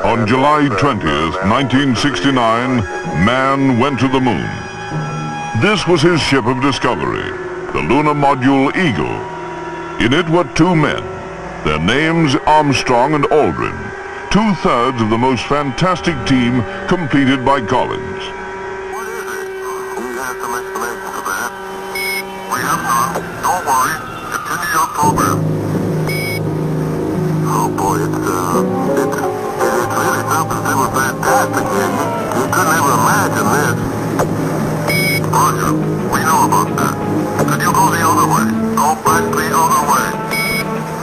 On July 20th, 1969, man went to the moon. This was his ship of discovery, the lunar module Eagle. In it were two men, their names Armstrong and Aldrin, two-thirds of the most fantastic team completed by Collins. What is it? You have some explanation for that? We have none. Don't worry. Continue your program. Oh boy, it's really something that was fantastic, isn't it? You couldn't ever imagine this. Roger, we know about that. Could you go the other way? Go back the other way.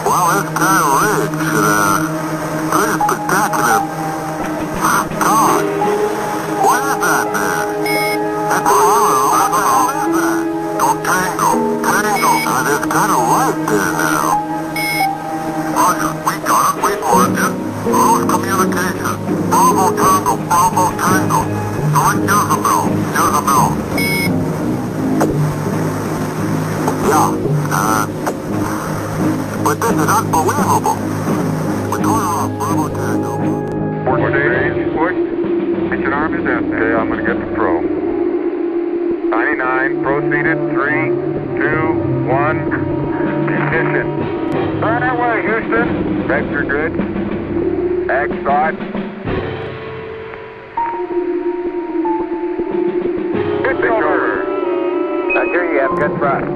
Well, it's kind of rich. Pretty spectacular. God, what is that there? That's a hollow. What the hell is that? Don't tangle. There's kind of light there now. Roger, we got it. We marked it. Lose communication. Bravo Tango. Select Jezebel. Yeah, but this is unbelievable. We're going off Bravo Tango. 4 days, pushed. Mission arm is out. Okay, I'm going to get the pro. 99, proceeded. 3, 2, 1. Ignition. Right away, Houston. Vector good. X-Side. It's over. I hear you have good thrust.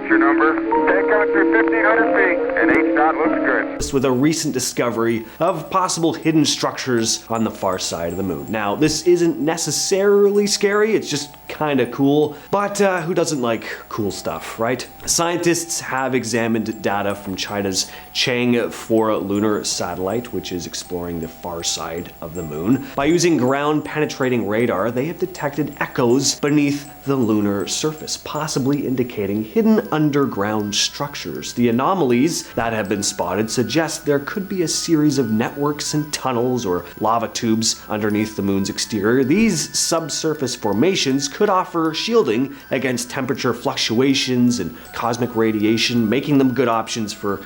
Your number. Take out through 1,500 feet, and H-dot looks good. With a recent discovery of possible hidden structures on the far side of the moon. Now, this isn't necessarily scary, it's just kind of cool, but who doesn't like cool stuff, right? Scientists have examined data from China's Chang'e 4 lunar satellite, which is exploring the far side of the moon. By using ground-penetrating radar, they have detected echoes beneath the lunar surface, possibly indicating hidden underground structures. The anomalies that have been spotted suggest there could be a series of networks and tunnels or lava tubes underneath the moon's exterior. These subsurface formations could offer shielding against temperature fluctuations and cosmic radiation, making them good options for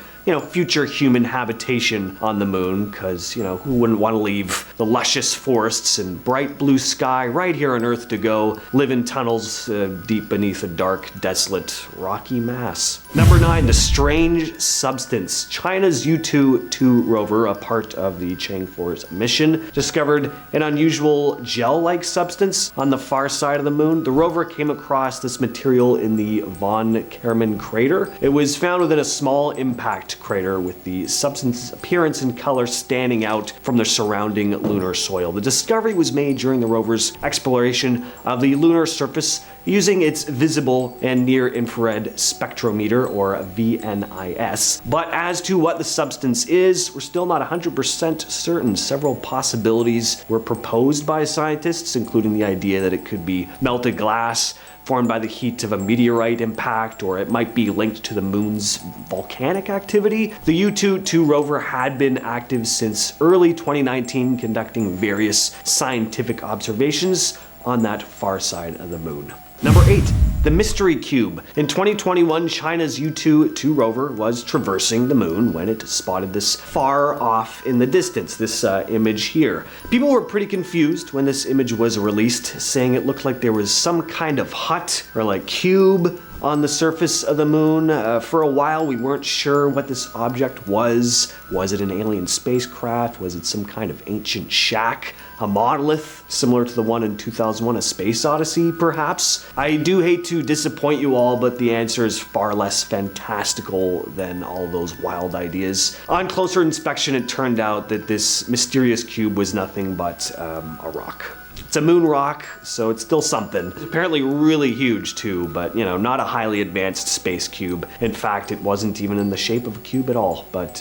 future human habitation on the moon, because, who wouldn't want to leave the luscious forests and bright blue sky right here on Earth to go live in tunnels deep beneath a dark, desolate, rocky mass. Number 9, the strange substance. China's U-2 rover, a part of the Chang'e 4's mission, discovered an unusual gel-like substance on the far side of the moon. The rover came across this material in the von Karman crater. It was found within a small impact crater, with the substance's appearance and color standing out from the surrounding lunar soil. The discovery was made during the rover's exploration of the lunar surface using its visible and near-infrared spectrometer, or VNIS. But as to what the substance is, we're still not 100% certain. Several possibilities were proposed by scientists, including the idea that it could be melted glass formed by the heat of a meteorite impact, or it might be linked to the moon's volcanic activity. The U-2 rover had been active since early 2019, conducting various scientific observations on that far side of the moon. Number 8, the mystery cube. In 2021, China's U-2 rover was traversing the moon when it spotted this far off in the distance, this image here. People were pretty confused when this image was released, saying it looked like there was some kind of hut or like cube on the surface of the moon. For a while, we weren't sure what this object was. Was it an alien spacecraft? Was it some kind of ancient shack? A monolith similar to the one in 2001, A Space Odyssey, perhaps? I do hate to disappoint you all, but the answer is far less fantastical than all those wild ideas. On closer inspection, it turned out that this mysterious cube was nothing but a rock. It's a moon rock, so it's still something. It's apparently really huge too, but not a highly advanced space cube. In fact, it wasn't even in the shape of a cube at all, but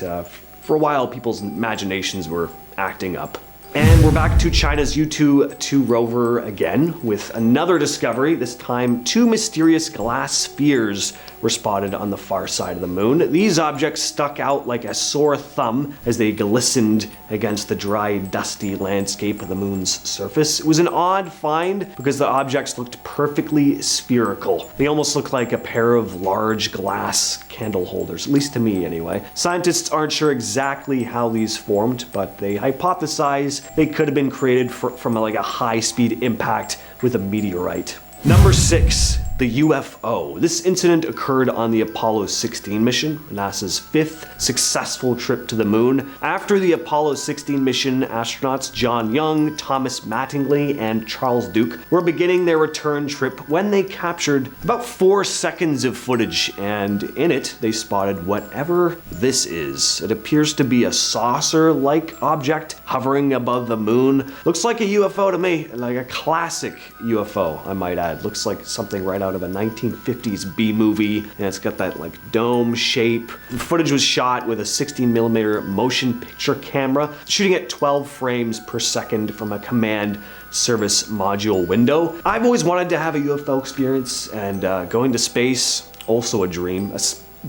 for a while, people's imaginations were acting up. And we're back to China's Yutu-2 rover again with another discovery. This time, 2 mysterious glass spheres were spotted on the far side of the moon. These objects stuck out like a sore thumb as they glistened against the dry, dusty landscape of the moon's surface. It was an odd find because the objects looked perfectly spherical. They almost looked like a pair of large glass candle holders, at least to me anyway. Scientists aren't sure exactly how these formed, but they hypothesize they could have been created from like a high-speed impact with a meteorite. Number 6. The UFO. This incident occurred on the Apollo 16 mission, NASA's 5th successful trip to the moon. After the Apollo 16 mission, astronauts John Young, Thomas Mattingly, and Charles Duke were beginning their return trip when they captured about 4 seconds of footage, and in it they spotted whatever this is. It appears to be a saucer-like object hovering above the moon. Looks like a UFO to me, like a classic UFO, I might add. Looks like something right out of a 1950s B-movie, and it's got that like dome shape. The footage was shot with a 16mm motion picture camera, shooting at 12 frames per second from a command service module window. I've always wanted to have a UFO experience, and going to space, also a dream.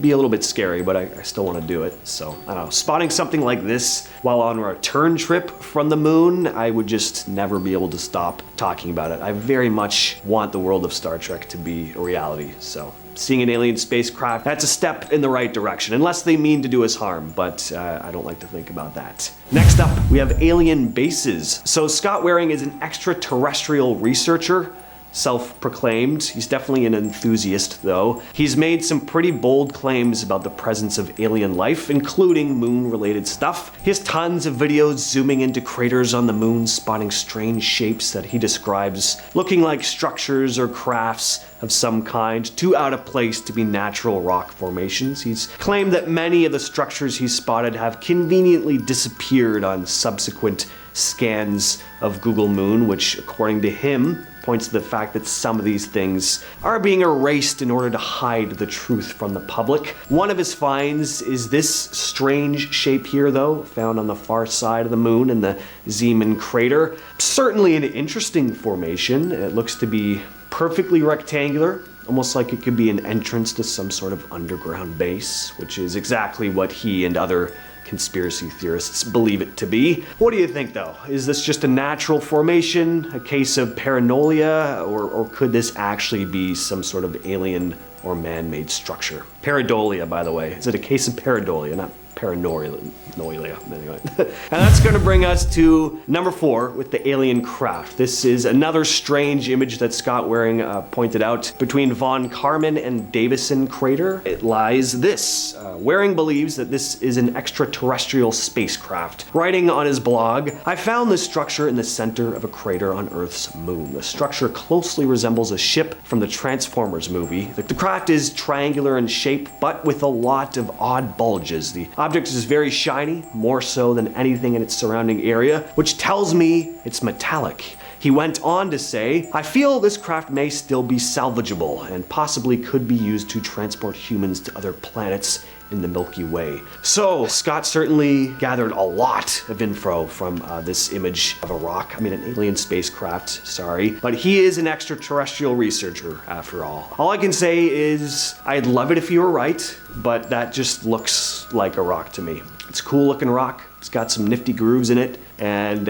Be a little bit scary, but I still want to do it. So, I don't know, spotting something like this while on a return trip from the moon, I would just never be able to stop talking about it. I very much want the world of Star Trek to be a reality, so seeing an alien spacecraft, that's a step in the right direction, unless they mean to do us harm, but I don't like to think about that. Next up, we have alien bases. So Scott Waring is an extraterrestrial researcher, self-proclaimed. He's definitely an enthusiast, though. He's made some pretty bold claims about the presence of alien life, including moon-related stuff. He has tons of videos zooming into craters on the moon, spotting strange shapes that he describes looking like structures or crafts of some kind, too out of place to be natural rock formations. He's claimed that many of the structures he's spotted have conveniently disappeared on subsequent scans of Google Moon, which, according to him, points to the fact that some of these things are being erased in order to hide the truth from the public. One of his finds is this strange shape here, though, found on the far side of the moon in the Zeeman crater. Certainly an interesting formation. It looks to be perfectly rectangular, almost like it could be an entrance to some sort of underground base, which is exactly what he and other conspiracy theorists believe it to be. What do you think, though? Is this just a natural formation, a case of paranoia, or could this actually be some sort of alien or man-made structure? Pareidolia, by the way. Is it a case of pareidolia, not paranoia? Anyway. And that's going to bring us to number 4 with the alien craft. This is another strange image that Scott Waring pointed out. Between Von Karman and Davison crater, it lies this. Waring believes that this is an extraterrestrial spacecraft. Writing on his blog, I found this structure in the center of a crater on Earth's moon. The structure closely resembles a ship from the Transformers movie. The craft is triangular in shape, but with a lot of odd bulges. The object is very shiny, more so than anything in its surrounding area, which tells me it's metallic. He went on to say, I feel this craft may still be salvageable and possibly could be used to transport humans to other planets in the Milky Way. So Scott certainly gathered a lot of info from this image of a rock. I mean, an alien spacecraft, sorry. But he is an extraterrestrial researcher, after all. All I can say is, I'd love it if you were right, but that just looks like a rock to me. It's a cool looking rock. It's got some nifty grooves in it, and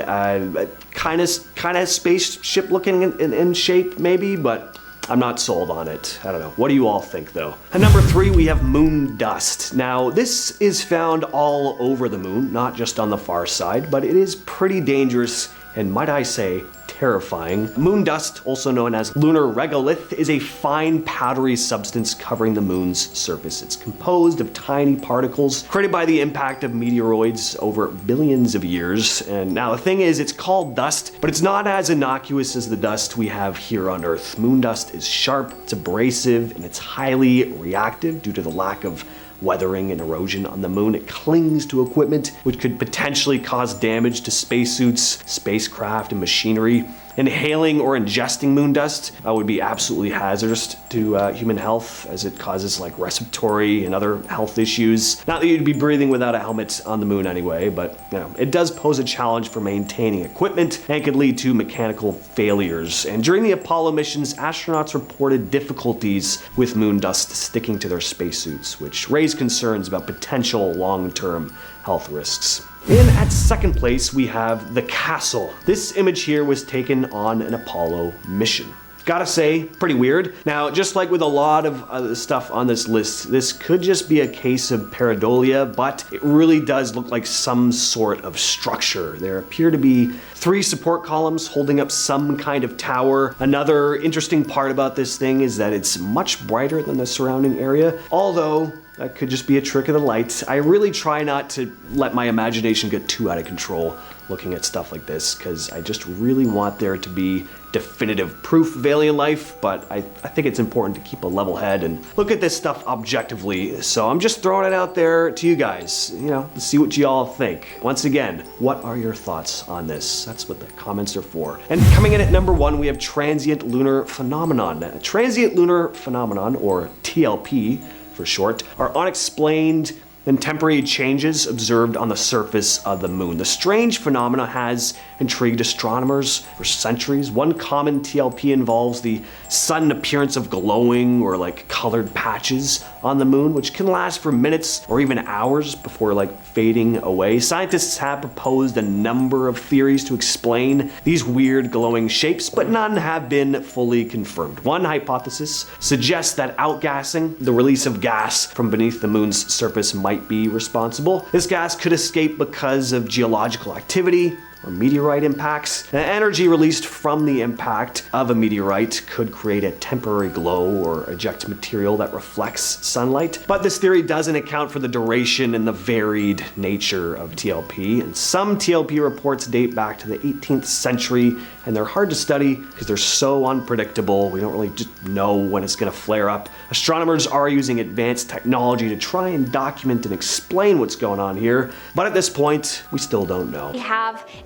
kind of spaceship looking in shape, maybe, but I'm not sold on it. I don't know. What do you all think, though? At number 3, we have moon dust. Now, this is found all over the moon, not just on the far side, but it is pretty dangerous and, might I say, terrifying. Moon dust, also known as lunar regolith, is a fine powdery substance covering the moon's surface. It's composed of tiny particles created by the impact of meteoroids over billions of years. And now the thing is, it's called dust, but it's not as innocuous as the dust we have here on Earth. Moon dust is sharp, it's abrasive, and it's highly reactive due to the lack of weathering and erosion on the moon. It clings to equipment, which could potentially cause damage to spacesuits, spacecraft, and machinery. inhaling or ingesting moon dust would be absolutely hazardous to human health, as it causes like respiratory and other health issues. Not that you'd be breathing without a helmet on the moon anyway, but it does pose a challenge for maintaining equipment and could lead to mechanical failures. And during the Apollo missions, astronauts reported difficulties with moon dust sticking to their spacesuits, which raised concerns about potential long-term health risks. In at second place, we have the castle. This image here was taken on an Apollo mission. Gotta say, pretty weird. Now, just like with a lot of other stuff on this list, this could just be a case of pareidolia, but it really does look like some sort of structure. There appear to be 3 support columns holding up some kind of tower. Another interesting part about this thing is that it's much brighter than the surrounding area, although that could just be a trick of the light. I really try not to let my imagination get too out of control looking at stuff like this, because I just really want there to be definitive proof of alien life, but I think it's important to keep a level head and look at this stuff objectively. So I'm just throwing it out there to you guys, to see what you all think. Once again, what are your thoughts on this? That's what the comments are for. And coming in at number 1, we have transient lunar phenomenon. Transient lunar phenomenon, or TLP for short, are unexplained and temporary changes observed on the surface of the moon. The strange phenomena has intrigued astronomers for centuries. One common TLP involves the sudden appearance of glowing or colored patches on the moon, which can last for minutes or even hours before fading away. Scientists have proposed a number of theories to explain these weird glowing shapes, but none have been fully confirmed. One hypothesis suggests that outgassing, the release of gas from beneath the moon's surface, might be responsible. This gas could escape because of geological activity or meteorite impacts. The energy released from the impact of a meteorite could create a temporary glow or eject material that reflects sunlight. But this theory doesn't account for the duration and the varied nature of TLP. And some TLP reports date back to the 18th century, and they're hard to study because they're so unpredictable. We don't really just know when it's going to flare up. Astronomers are using advanced technology to try and document and explain what's going on here, but at this point, we still don't know.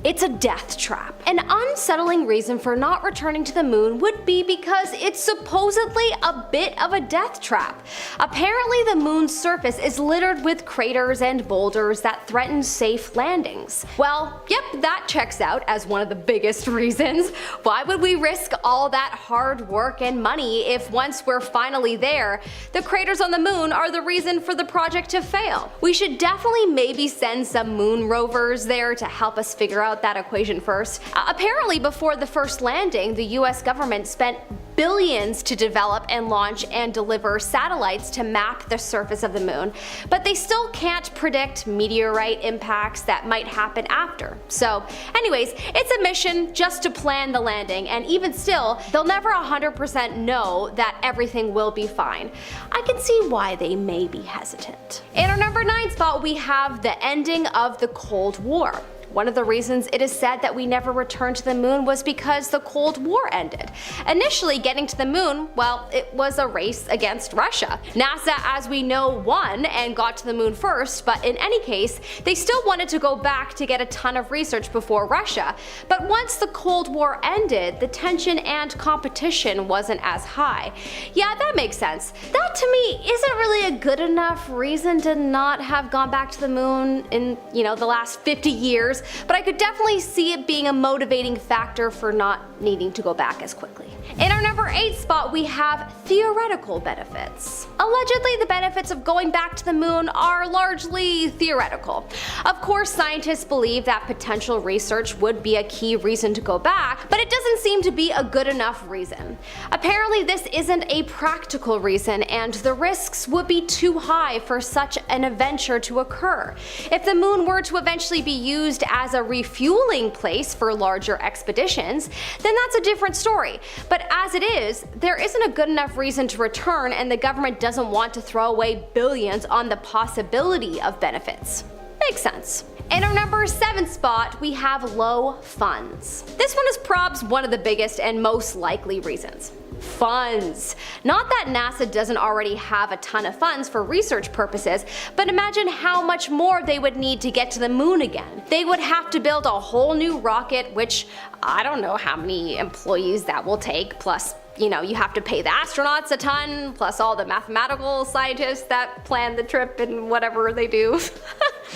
It's a death trap. An unsettling reason for not returning to the moon would be because it's supposedly a bit of a death trap. Apparently, the moon's surface is littered with craters and boulders that threaten safe landings. Well, yep, that checks out as one of the biggest reasons. Why would we risk all that hard work and money if once we're finally there, the craters on the moon are the reason for the project to fail? We should definitely maybe send some moon rovers there to help us figure out that equation first. Apparently, before the first landing, the US government spent billions to develop and launch and deliver satellites to map the surface of the moon, but they still can't predict meteorite impacts that might happen after. So anyways, it's a mission just to plan the landing, and even still, they'll never 100% know that everything will be fine. I can see why they may be hesitant. In our number 9 spot, we have the ending of the Cold War. One of the reasons it is said that we never returned to the moon was because the Cold War ended. Initially, getting to the moon, well, it was a race against Russia. NASA, as we know, won and got to the moon first, but in any case, they still wanted to go back to get a ton of research before Russia. But once the Cold War ended, the tension and competition wasn't as high. Yeah, that makes sense. That to me isn't really a good enough reason to not have gone back to the moon in, the last 50 years. But I could definitely see it being a motivating factor for not needing to go back as quickly. In our number 8 spot, we have theoretical benefits. Allegedly, the benefits of going back to the moon are largely theoretical. Of course, scientists believe that potential research would be a key reason to go back, but it doesn't seem to be a good enough reason. Apparently, this isn't a practical reason, and the risks would be too high for such an adventure to occur. If the moon were to eventually be used as a refueling place for larger expeditions, then that's a different story. But as it is, there isn't a good enough reason to return, and the government doesn't want to throw away billions on the possibility of benefits. Makes sense. In our number 7 spot, we have low funds. This one is probs one of the biggest and most likely reasons. Funds. Not that NASA doesn't already have a ton of funds for research purposes, but imagine how much more they would need to get to the moon again. They would have to build a whole new rocket, which I don't know how many employees that will take, plus you have to pay the astronauts a ton, plus all the mathematical scientists that plan the trip and whatever they do.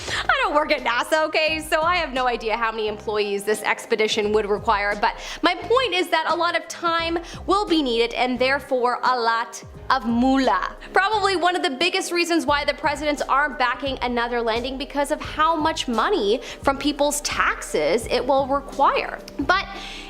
I don't work at NASA, okay, so I have no idea how many employees this expedition would require, but my point is that a lot of time will be needed and therefore a lot of moolah. Probably one of the biggest reasons why the presidents aren't backing another landing because of how much money from people's taxes it will require. But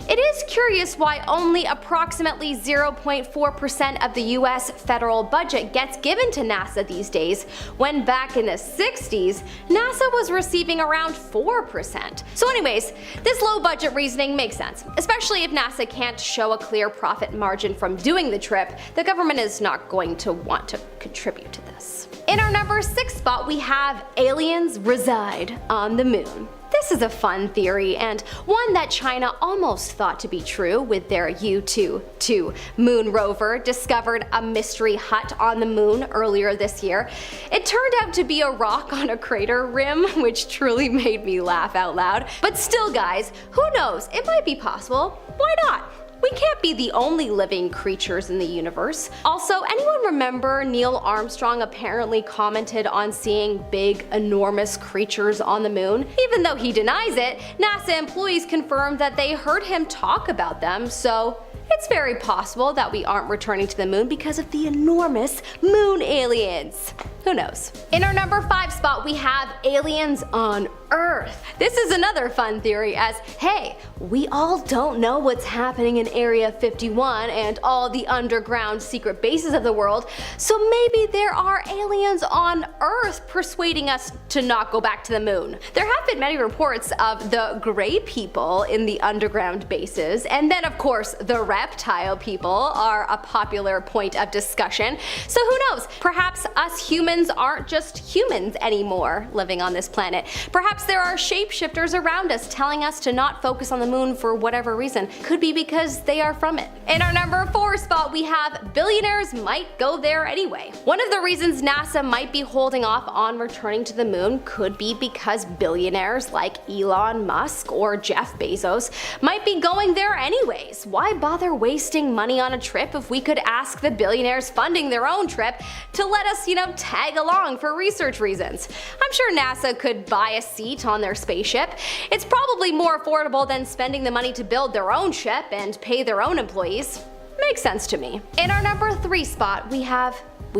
it is curious why only approximately 0.4% of the US federal budget gets given to NASA these days, when back in the 60s, NASA was receiving around 4%. So anyways, this low budget reasoning makes sense, especially if NASA can't show a clear profit margin from doing the trip. The government is not going to want to contribute to this. In our number 6 spot, we have aliens reside on the moon. This is a fun theory, and one that China almost thought to be true with their U-2 moon rover discovered a mystery hut on the moon earlier this year. It turned out to be a rock on a crater rim, which truly made me laugh out loud. But still guys, who knows, it might be possible. Why not? We can't be the only living creatures in the universe. Also, anyone remember Neil Armstrong apparently commented on seeing big, enormous creatures on the moon? Even though he denies it, NASA employees confirmed that they heard him talk about them, so it's very possible that we aren't returning to the moon because of the enormous moon aliens. Who knows? In our number 5 spot, we have aliens on Earth. This is another fun theory, as hey, we all don't know what's happening in Area 51 and all the underground secret bases of the world, so maybe there are aliens on Earth persuading us to not go back to the moon. There have been many reports of the gray people in the underground bases, and then of course the reptile people are a popular point of discussion. So who knows, perhaps us humans aren't just humans anymore living on this planet. Perhaps there are shapeshifters around us telling us to not focus on the moon for whatever reason. Could be because they are from it. In our number 4 spot, we have billionaires might go there anyway. One of the reasons NASA might be holding off on returning to the moon could be because billionaires like Elon Musk or Jeff Bezos might be going there anyways. Why bother wasting money on a trip if we could ask the billionaires funding their own trip to let us, tag along for research reasons? I'm sure NASA could buy a seat on their spaceship. It's probably more affordable than spending the money to build their own ship and pay their own employees. Makes sense to me. In our number 3 spot, we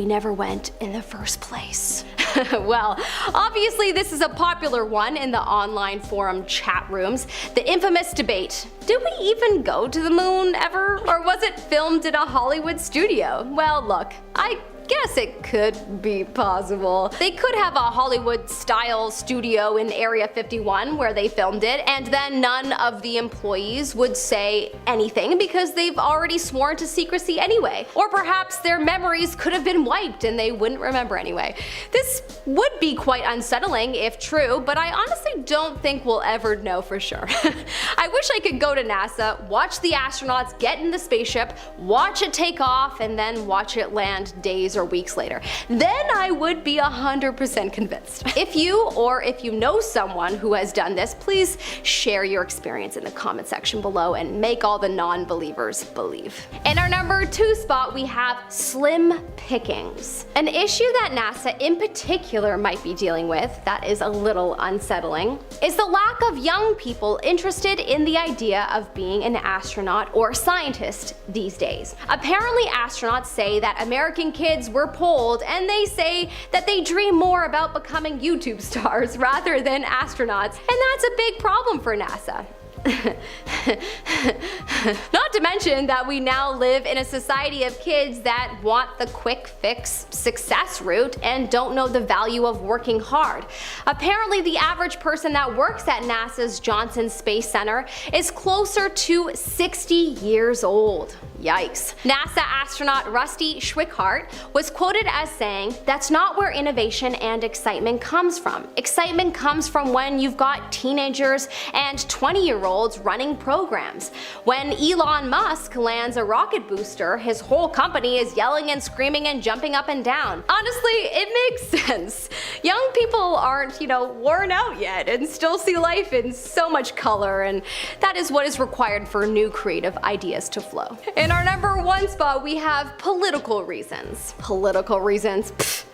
never went in the first place. Well, obviously this is a popular one in the online forum chat rooms. The infamous debate. Did we even go to the moon ever? Or was it filmed in a Hollywood studio? Well, look, I guess it could be possible. They could have a Hollywood-style studio in Area 51 where they filmed it, and then none of the employees would say anything because they've already sworn to secrecy anyway. Or perhaps their memories could have been wiped and they wouldn't remember anyway. This would be quite unsettling if true, but I honestly don't think we'll ever know for sure. I wish I could go to NASA, watch the astronauts get in the spaceship, watch it take off, and then watch it land days or weeks later. Then I would be 100% convinced. If you know someone who has done this, please share your experience in the comment section below and make all the non-believers believe. In our number 2 spot, we have slim pickings. An issue that NASA in particular might be dealing with that is a little unsettling is the lack of young people interested in the idea of being an astronaut or scientist these days. Apparently astronauts say that American kids were polled and they say that they dream more about becoming YouTube stars rather than astronauts, and that's a big problem for NASA. Not to mention that we now live in a society of kids that want the quick fix success route and don't know the value of working hard. Apparently, the average person that works at NASA's Johnson Space Center is closer to 60 years old. Yikes. NASA astronaut Rusty Schweickart was quoted as saying, "That's not where innovation and excitement comes from. Excitement comes from when you've got teenagers and 20-year-olds running programs. When Elon Musk lands a rocket booster, his whole company is yelling and screaming and jumping up and down." Honestly, it makes sense. Young people aren't, worn out yet and still see life in so much color, and that is what is required for new creative ideas to flow. In our number 1 spot, we have political reasons. Political reasons? Pfft.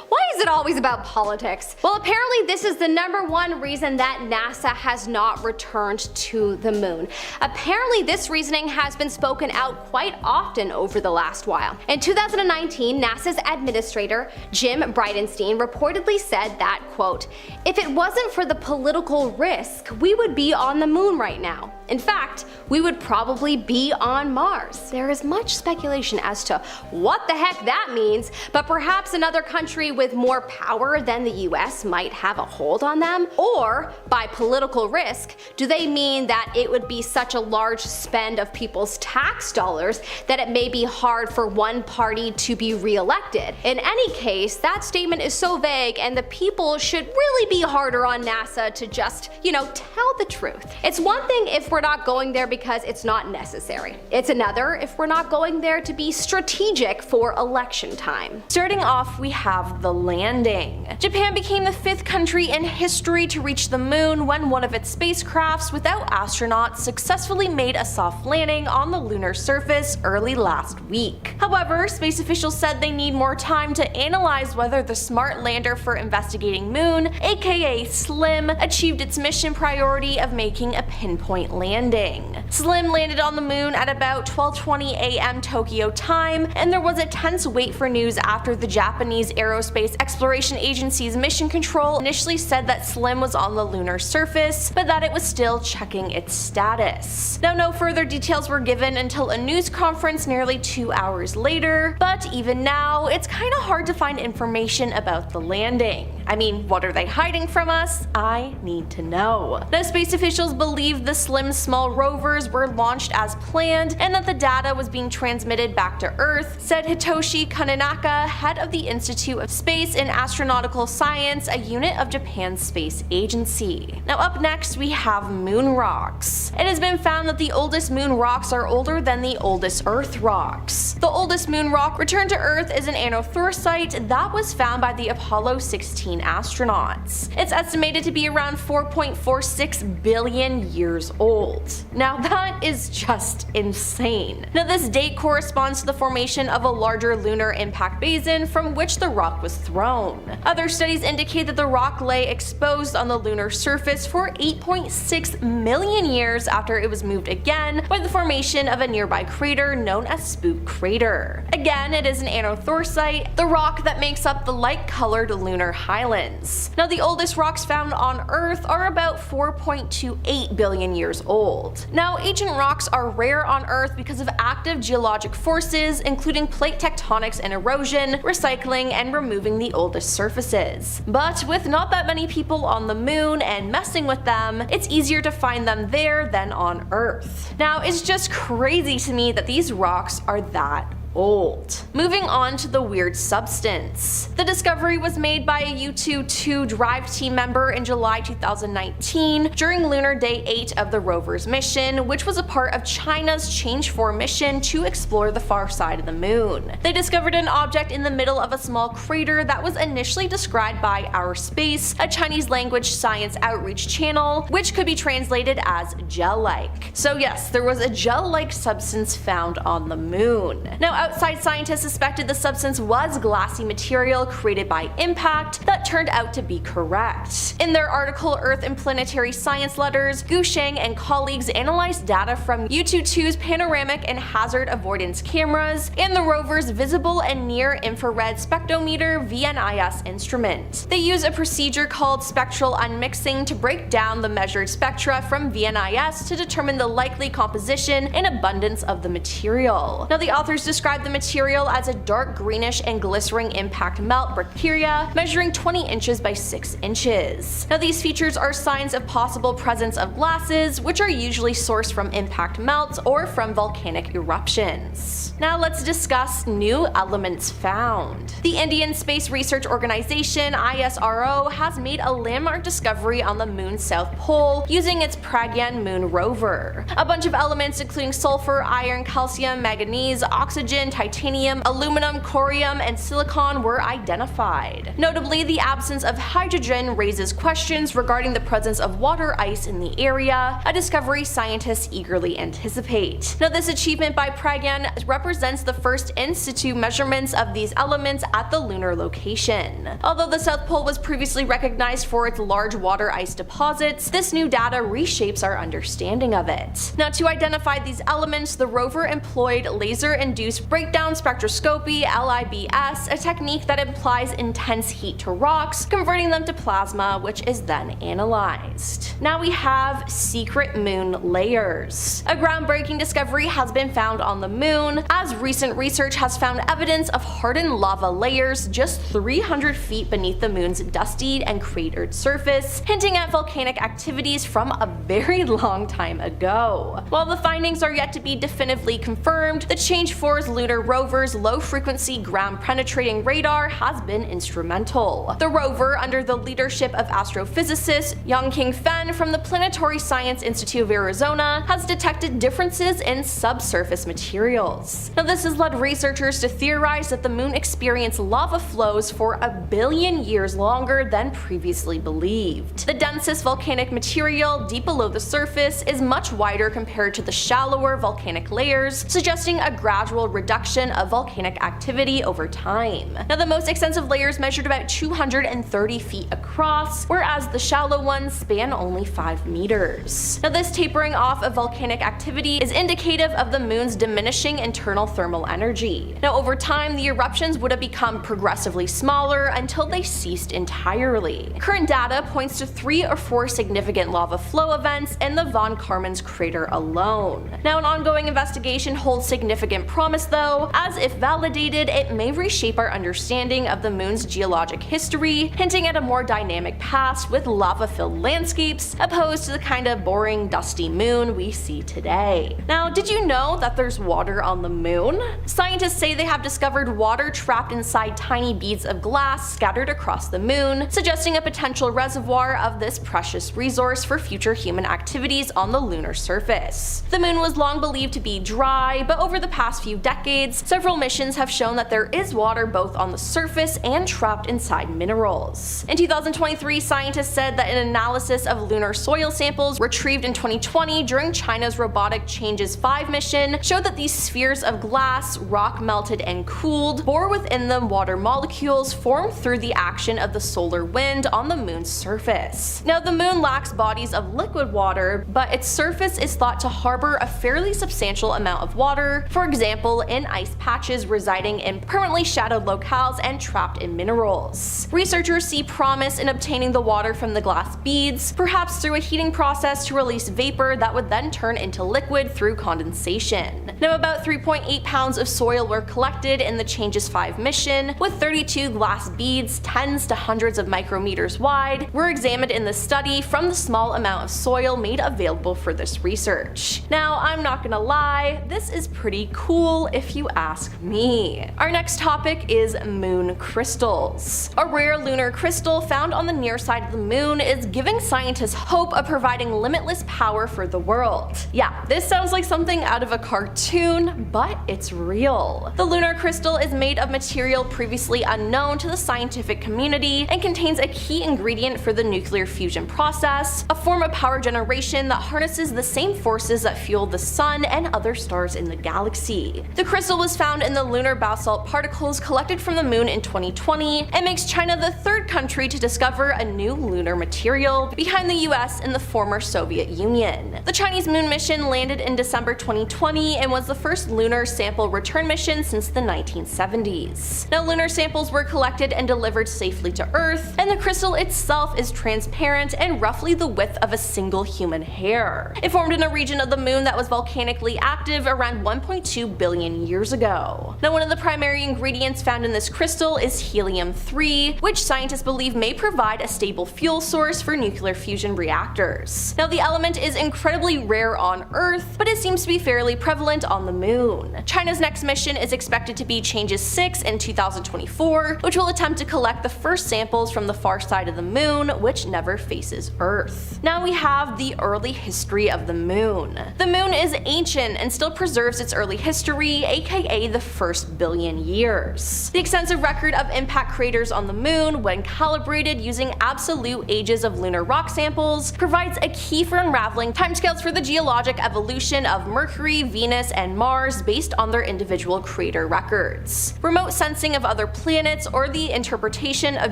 Why is it always about politics? Well, apparently this is the number 1 reason that NASA has not returned to the moon. Apparently this reasoning has been spoken out quite often over the last while. In 2019, NASA's administrator, Jim Bridenstine, reportedly said that, quote, "If it wasn't for the political risk, we would be on the moon right now. In fact, we would probably be on Mars." There is much speculation as to what the heck that means, but perhaps another country with more power than the US might have a hold on them? Or, by political risk, do they mean that it would be such a large spend of people's tax dollars that it may be hard for one party to be re-elected? In any case, that statement is so vague, and the people should really be harder on NASA to just, tell the truth. It's one thing if we're not going there because it's not necessary. It's another if we're not going there to be strategic for election time. Starting off, we have the landing. Japan became the 5th country in history to reach the moon when one of its spacecrafts without astronauts successfully made a soft landing on the lunar surface early last week. However, space officials said they need more time to analyze whether the smart lander for investigating moon, aka SLIM, achieved its mission priority of making a pinpoint landing. SLIM landed on the moon at about 12:20 a.m. Tokyo time, and there was a tense wait for news after the Japanese Aerospace Exploration Agency's mission control initially said that SLIM was on the lunar surface, but that it was still checking its status. Now, no further details were given until a news conference nearly 2 hours later, but even now, it's kinda hard to find information about the landing. I mean, what are they hiding from us? I need to know. Now, space officials believe the SLIM small rovers were launched as planned and that the data was being transmitted back to Earth, said Hitoshi Kaninaka, head of the Institute of Space and Astronautical Science, a unit of Japan's space agency. Now, up next, we have moon rocks. It has been found that the oldest moon rocks are older than the oldest Earth rocks. The oldest moon rock returned to Earth is an anomalisite that was found by the Apollo 16 astronauts. It's estimated to be around 4.46 billion years old. Now, that is just insane. Now, this date corresponds to the formation of a larger lunar impact basin from which the rock was thrown. Other studies indicate that the rock lay exposed on the lunar surface for 8.6 million years after it was moved again by the formation of a nearby crater known as Spook Crater. Again, it is an anomalisite, the rock that makes up the light-colored lunar highlands. Now, the oldest rocks found on Earth are about 4.28 billion years old. Now, ancient rocks are rare on Earth because of active geologic forces, including plate tectonics and erosion, recycling, and removing the oldest surfaces. But with not that many people on the moon and messing with them, it's easier to find them there than on Earth. Now, it's just crazy to me that these rocks are that old. Moving on to the weird substance. The discovery was made by a U-2 Drive team member in July 2019 during Lunar Day 8 of the rover's mission, which was a part of China's Change 4 mission to explore the far side of the moon. They discovered an object in the middle of a small crater that was initially described by Our Space, a Chinese language science outreach channel, which could be translated as gel-like. So yes, there was a gel-like substance found on the moon. Now, outside scientists suspected the substance was glassy material created by impact that turned out to be correct. In their article Earth and Planetary Science Letters, Gushan and colleagues analyzed data from U-22's panoramic and hazard avoidance cameras and the rover's visible and near-infrared spectrometer VNIS instrument. They use a procedure called spectral unmixing to break down the measured spectra from VNIS to determine the likely composition and abundance of the material. Now, the authors describe the material as a dark greenish and glycerine impact melt bacteria measuring 20 inches by 6 inches. Now, these features are signs of possible presence of glasses, which are usually sourced from impact melts or from volcanic eruptions. Now let's discuss new elements found. The Indian Space Research Organization ISRO has made a landmark discovery on the moon's south pole using its Pragyan moon rover. A bunch of elements including sulfur, iron, calcium, manganese, oxygen, titanium, aluminum, corium, and silicon were identified. Notably, the absence of hydrogen raises questions regarding the presence of water ice in the area, a discovery scientists eagerly anticipate. Now, this achievement by Pragyan represents the first in situ measurements of these elements at the lunar location. Although the South Pole was previously recognized for its large water ice deposits, this new data reshapes our understanding of it. Now, to identify these elements, the rover employed laser-induced breakdown spectroscopy (LIBS), a technique that applies intense heat to rocks, converting them to plasma, which is then analyzed. Now we have secret moon layers. A groundbreaking discovery has been found on the moon, as recent research has found evidence of hardened lava layers just 300 feet beneath the moon's dusty and cratered surface, hinting at volcanic activities from a very long time ago. While the findings are yet to be definitively confirmed, the Change 4's lunar rover's low-frequency ground-penetrating radar has been instrumental. The rover, under the leadership of astrophysicist Yongking Fen from the Planetary Science Institute of Arizona, has detected differences in subsurface materials. Now, this has led researchers to theorize that the moon experienced lava flows for 1 billion years longer than previously believed. The densest volcanic material deep below the surface is much wider compared to the shallower volcanic layers, suggesting a gradual reduction of volcanic activity over time. Now, the most extensive layers measured about 230 feet across, whereas the shallow ones span only 5 meters. Now, this tapering off of volcanic activity is indicative of the moon's diminishing internal thermal energy. Now, over time, the eruptions would have become progressively smaller until they ceased entirely. Current data points to 3 or 4 significant lava flow events in the von Karman's crater alone. Now, an ongoing investigation holds significant promise though, as if validated, it may reshape our understanding of the moon's geologic history, hinting at a more dynamic past with lava-filled landscapes, opposed to the kind of boring, dusty moon we see today. Now, did you know that there's water on the moon? Scientists say they have discovered water trapped inside tiny beads of glass scattered across the moon, suggesting a potential reservoir of this precious resource for future human activities on the lunar surface. The moon was long believed to be dry, but over the past few decades, several missions have shown that there is water both on the surface and trapped inside minerals. In 2023, scientists said that an analysis of lunar soil samples retrieved in 2020 during China's robotic Changes 5 mission showed that these spheres of glass, rock melted and cooled, bore within them water molecules formed through the action of the solar wind on the moon's surface. Now, the moon lacks bodies of liquid water, but its surface is thought to harbor a fairly substantial amount of water, for example in ice patches residing in permanently shadowed locales and trapped in minerals. Researchers see promise in obtaining the water from the glass beads, perhaps through a heating process to release vapor that would then turn into liquid through condensation. Now, about 3.8 pounds of soil were collected in the Changes 5 mission, with 32 glass beads, tens to hundreds of micrometers wide, were examined in the study from the small amount of soil made available for this research. Now, I'm not gonna lie, this is pretty cool if you ask me. Our next topic is moon crystals. A rare lunar crystal found on the near side of the moon is giving scientists hope of providing limitless power for the world. Yeah, this sounds like something out of a cartoon, but it's real. The lunar crystal is made of material previously unknown to the scientific community and contains a key ingredient for the nuclear fusion process, a form of power generation that harnesses the same forces that fuel the sun and other stars in the galaxy. The crystal was found in the lunar basalt particles collected from the moon in 2020 and makes China the third country to discover a new lunar material, behind the US and the former Soviet Union. The Chinese moon mission landed in December 2020 and was the first lunar sample return mission since the 1970s. Now, lunar samples were collected and delivered safely to Earth, and the crystal itself is transparent and roughly the width of a single human hair. It formed in a region of the moon that was volcanically active around 1.2 billion years ago. Now, one of the primary ingredients found in this crystal is helium-3, which scientists believe may provide a stable fuel source for nuclear fusion reactors. Now, the element is incredibly rare on Earth, but it seems to be fairly prevalent on the moon. China's next mission is expected to be Changes 6 in 2024, which will attempt to collect the first samples from the far side of the moon, which never faces Earth. Now we have the early history of the moon. The moon is ancient and still preserves its early history, aka the first billion years. The extensive record of impact craters on the moon, when calibrated using absolute ages of lunar rock samples, provides a key for unraveling timescales for the geologic evolution of Mercury, Venus, and Mars based on their individual crater records. Remote sensing of other planets or the interpretation of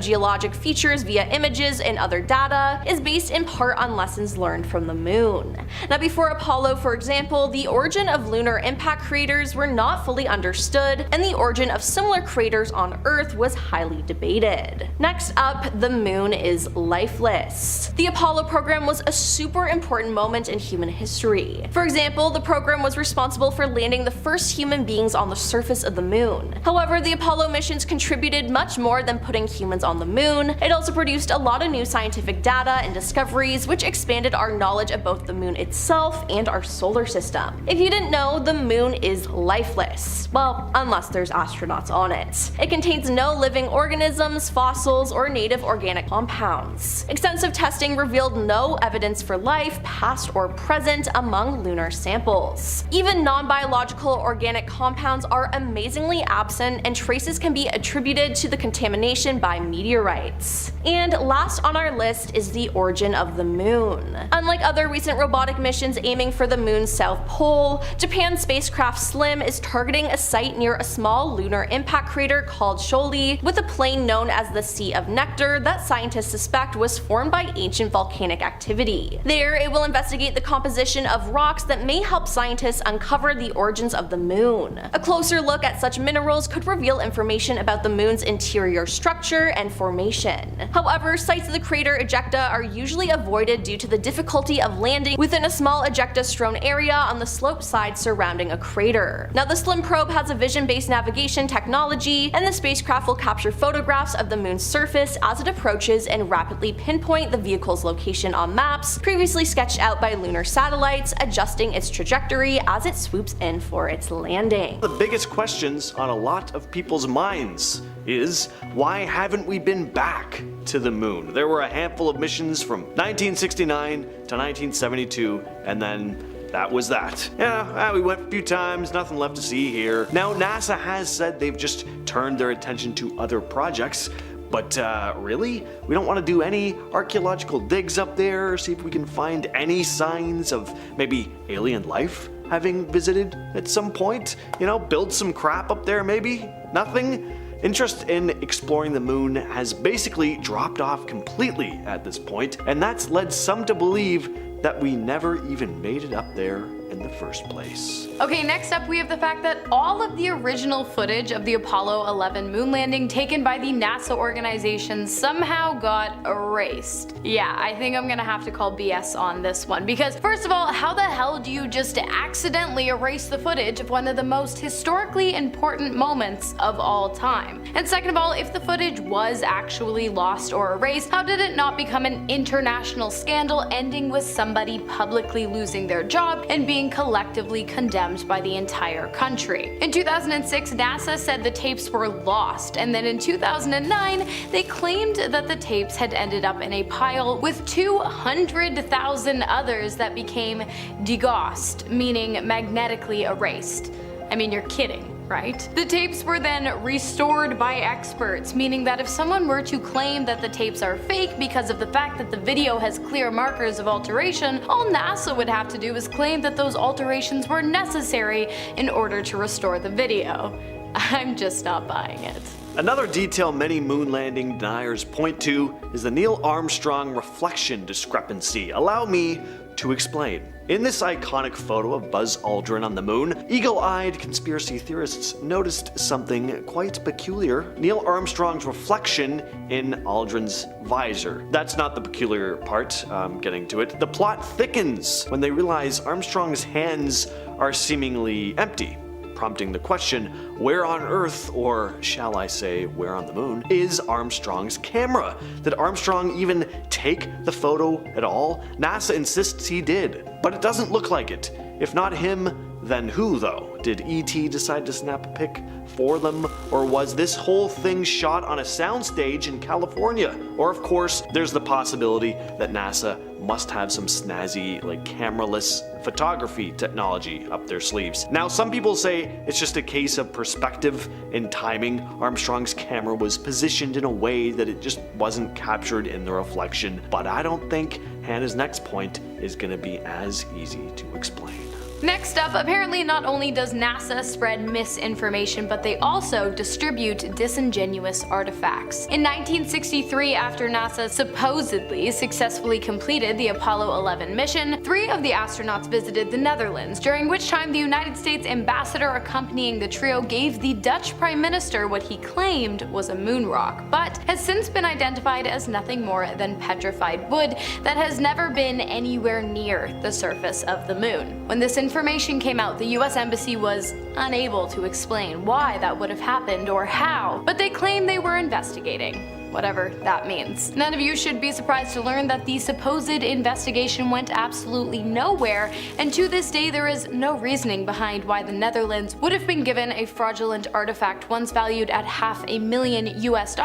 geologic features via images and other data is based in part on lessons learned from the moon. Now, before Apollo, for example, the origin of lunar impact craters were not fully understood, and the origin of similar craters on Earth was highly debated. Next up, the moon is lifeless. The Apollo program was a super important moment in human history. For example, the program was responsible for landing the first human beings on the surface of the moon. However, the Apollo missions contributed much more than putting humans on the moon. It also produced a lot of new scientific data and discoveries, which expanded our knowledge of both the moon itself and our solar system. If you didn't know, the moon is lifeless. Well, unless there's astronauts on it. It contains no living organisms, fossils, or native organic compounds. Extensive testing revealed no evidence for life, past or present, among lunar samples. Even non-biological organic compounds are amazingly absent, and traces can be attributed to the contamination by meteorites. And last on our list is the origin of the moon. Unlike other recent robotic missions aiming for the moon's south pole, Japan's spacecraft SLIM is targeting a site near a small lunar impact crater called Sholi, with a plain known as the Sea of Nectar that scientists suspect was formed by ancient volcanic activity. There, it will investigate the composition of rocks that may help scientists uncover the origins of the moon. A closer look at such minerals could reveal information about the moon's interior structure and formation. However, sites of the crater ejecta are usually avoided due to the difficulty of landing within a small ejecta-strewn area on the slope side surrounding a crater. Now, the SLIM probe has a vision-based navigation technology, and the spacecraft will capture photographs of the moon's surface as it approaches and rapidly pinpoint the vehicle's location on maps previously sketched out by lunar satellites, adjusting its trajectory as it swoops in for its landing. The biggest questions on a lot of people's minds is, why haven't we been back to the moon? There were a handful of missions from 1969 to 1972, and then that was that. Yeah, we went a few times, nothing left to see here. Now, NASA has said they've just turned their attention to other projects, but really? We don't want to do any archaeological digs up there, see if we can find any signs of maybe alien life having visited at some point? You know, build some crap up there maybe? Nothing? Interest in exploring the moon has basically dropped off completely at this point, and that's led some to believe that we never even made it up there in the first place. Okay, next up we have the fact that all of the original footage of the Apollo 11 moon landing taken by the NASA organization somehow got erased. Yeah, I think I'm gonna have to call BS on this one, because first of all, how the hell do you just accidentally erase the footage of one of the most historically important moments of all time? And second of all, if the footage was actually lost or erased, how did it not become an international scandal, ending with somebody publicly losing their job and being collectively condemned by the entire country? In 2006, NASA said the tapes were lost, and then in 2009, they claimed that the tapes had ended up in a pile with 200,000 others that became degaussed, meaning magnetically erased. I mean, you're kidding. right? The tapes were then restored by experts, meaning that if someone were to claim that the tapes are fake because of the fact that the video has clear markers of alteration, all NASA would have to do is claim that those alterations were necessary in order to restore the video. I'm just not buying it. Another detail many moon landing deniers point to is the Neil Armstrong reflection discrepancy. Allow me to explain. In this iconic photo of Buzz Aldrin on the moon, eagle-eyed conspiracy theorists noticed something quite peculiar: Neil Armstrong's reflection in Aldrin's visor. That's not the peculiar part, I'm getting to it. The plot thickens when they realize Armstrong's hands are seemingly empty, prompting the question, where on Earth, or shall I say, where on the moon, is Armstrong's camera? Did Armstrong even take the photo at all? NASA insists he did, but it doesn't look like it. If not him, then who though? Did E.T. decide to snap a pic for them? Or was this whole thing shot on a soundstage in California? Or of course, there's the possibility that NASA must have some snazzy, like, cameraless photography technology up their sleeves. Now, some people say it's just a case of perspective and timing. Armstrong's camera was positioned in a way that it just wasn't captured in the reflection, but I don't think Hannah's next point is gonna be as easy to explain. Next up, apparently not only does NASA spread misinformation, but they also distribute disingenuous artifacts. In 1963, after NASA supposedly successfully completed the Apollo 11 mission, 3 of the astronauts visited the Netherlands, during which time the United States ambassador accompanying the trio gave the Dutch Prime Minister what he claimed was a moon rock, but has since been identified as nothing more than petrified wood that has never been anywhere near the surface of the moon. When this information came out, the US Embassy was unable to explain why that would have happened or how, but they claim they were investigating. Whatever that means. None of you should be surprised to learn that the supposed investigation went absolutely nowhere, and to this day there is no reasoning behind why the Netherlands would have been given a fraudulent artifact once valued at $500,000 US,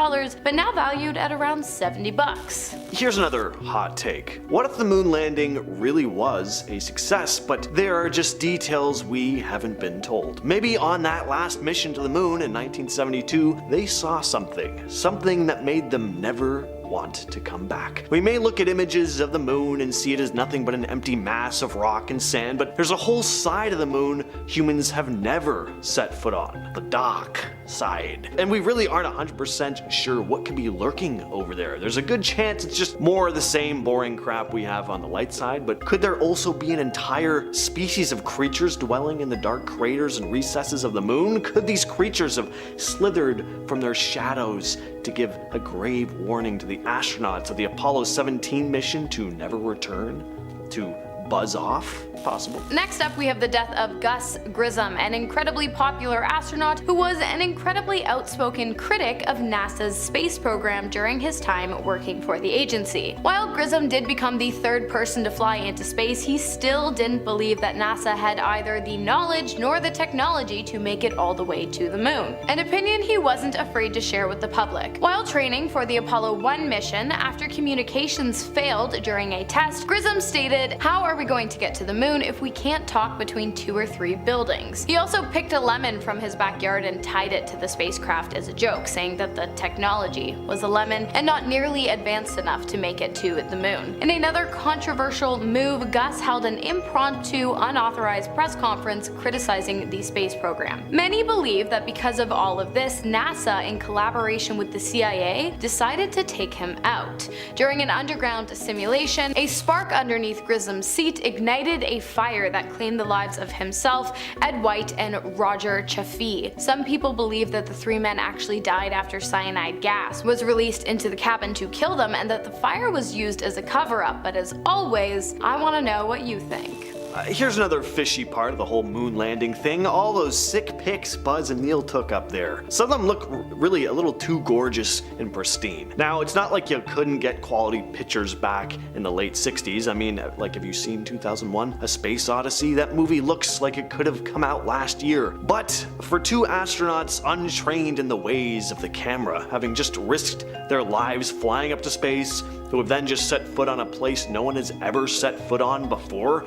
but now valued at around $70. Here's another hot take. What if the moon landing really was a success, but there are just details we haven't been told? Maybe on that last mission to the moon in 1972, they saw something that made them never want to come back. We may look at images of the moon and see it as nothing but an empty mass of rock and sand, but there's a whole side of the moon humans have never set foot on, the dark side. And we really aren't 100% sure what could be lurking over there. There's a good chance it's just more of the same boring crap we have on the light side, but could there also be an entire species of creatures dwelling in the dark craters and recesses of the moon? Could these creatures have slithered from their shadows to give a grave warning to the astronauts of the Apollo 17 mission to never return? To buzz off? Possible. Next up, we have the death of Gus Grissom, an incredibly popular astronaut who was an incredibly outspoken critic of NASA's space program during his time working for the agency. While Grissom did become the 3rd person to fly into space, he still didn't believe that NASA had either the knowledge nor the technology to make it all the way to the moon, an opinion he wasn't afraid to share with the public. While training for the Apollo 1 mission, after communications failed during a test, Grissom stated, "How are we going to get to the moon if we can't talk between 2 or 3 buildings?" He also picked a lemon from his backyard and tied it to the spacecraft as a joke, saying that the technology was a lemon and not nearly advanced enough to make it to the moon. In another controversial move, Gus held an impromptu, unauthorized press conference criticizing the space program. Many believe that because of all of this, NASA, in collaboration with the CIA, decided to take him out. During an underground simulation, a spark underneath Grissom's seat ignited a fire that claimed the lives of himself, Ed White, and Roger Chaffee. Some people believe that the 3 men actually died after cyanide gas was released into the cabin to kill them, and that the fire was used as a cover-up, but as always, I want to know what you think. Here's another fishy part of the whole moon landing thing. All those sick pics Buzz and Neil took up there. Some of them look really a little too gorgeous and pristine. Now, it's not like you couldn't get quality pictures back in the late 60s. I mean, like, have you seen 2001: A Space Odyssey? That movie looks like it could have come out last year. But for 2 astronauts untrained in the ways of the camera, having just risked their lives flying up to space, who have then just set foot on a place no one has ever set foot on before,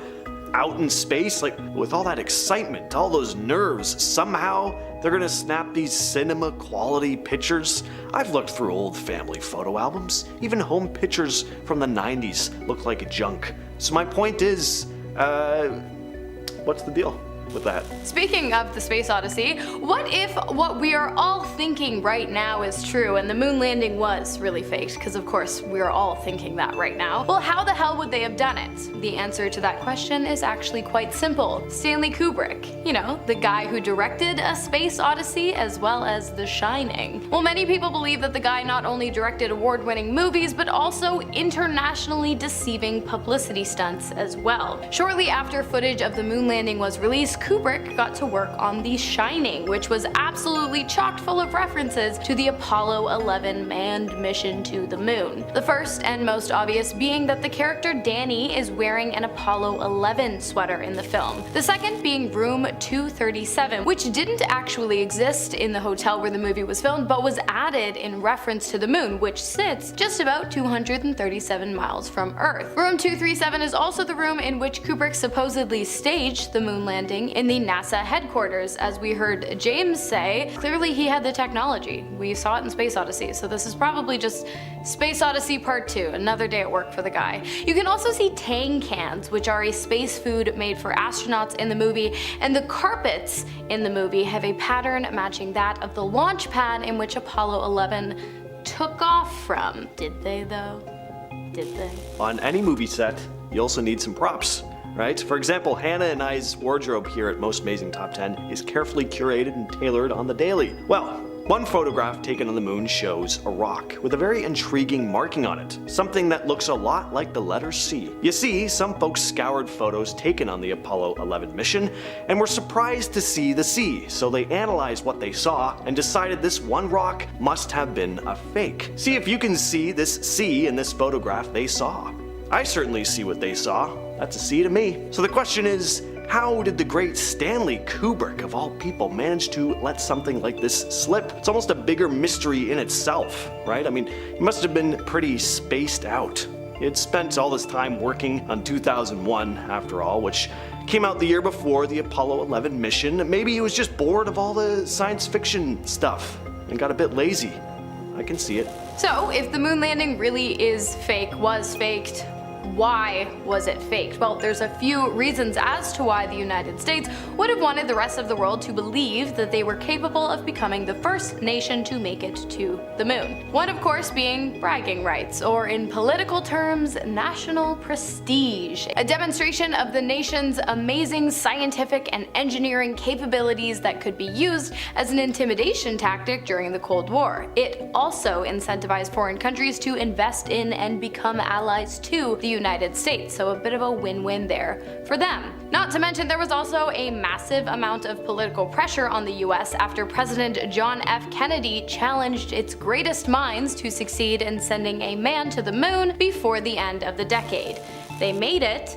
out in space, like with all that excitement, all those nerves, somehow they're gonna snap these cinema quality pictures? I've looked through old family photo albums. Even home pictures from the 90s look like junk. So my point is, what's the deal with that? Speaking of the Space Odyssey, what if what we are all thinking right now is true and the moon landing was really faked? Because of course we are all thinking that right now. Well, how the hell would they have done it? The answer to that question is actually quite simple. Stanley Kubrick, you know, the guy who directed A Space Odyssey as well as The Shining. Well, many people believe that the guy not only directed award-winning movies but also internationally deceiving publicity stunts as well. Shortly after footage of the moon landing was released, Kubrick got to work on The Shining, which was absolutely chock full of references to the Apollo 11 manned mission to the moon. The first and most obvious being that the character Danny is wearing an Apollo 11 sweater in the film. The second being room 237, which didn't actually exist in the hotel where the movie was filmed, but was added in reference to the moon, which sits just about 237 miles from Earth. Room 237 is also the room in which Kubrick supposedly staged the moon landing in the NASA headquarters. As we heard James say, clearly he had the technology. We saw it in Space Odyssey, so this is probably just Space Odyssey Part 2, another day at work for the guy. You can also see Tang cans, which are a space food made for astronauts in the movie, and the carpets in the movie have a pattern matching that of the launch pad in which Apollo 11 took off from. Did they though? Did they? On any movie set, you also need some props, right? For example, Hannah and I's wardrobe here at Most Amazing Top 10 is carefully curated and tailored on the daily. Well, one photograph taken on the moon shows a rock with a very intriguing marking on it, something that looks a lot like the letter C. You see, some folks scoured photos taken on the Apollo 11 mission and were surprised to see the C, so they analyzed what they saw and decided this one rock must have been a fake. See if you can see this C in this photograph they saw. I certainly see what they saw. That's a C to me. So the question is, how did the great Stanley Kubrick, of all people, manage to let something like this slip? It's almost a bigger mystery in itself, right? I mean, he must have been pretty spaced out. He had spent all this time working on 2001, after all, which came out the year before the Apollo 11 mission. Maybe he was just bored of all the science fiction stuff and got a bit lazy. I can see it. So, if the moon landing really was faked, why was it faked? Well, there's a few reasons as to why the United States would have wanted the rest of the world to believe that they were capable of becoming the first nation to make it to the moon. One, of course, being bragging rights, or in political terms, national prestige. A demonstration of the nation's amazing scientific and engineering capabilities that could be used as an intimidation tactic during the Cold War. It also incentivized foreign countries to invest in and become allies to the United States, so a bit of a win-win there for them. Not to mention, there was also a massive amount of political pressure on the US after President John F. Kennedy challenged its greatest minds to succeed in sending a man to the moon before the end of the decade. They made it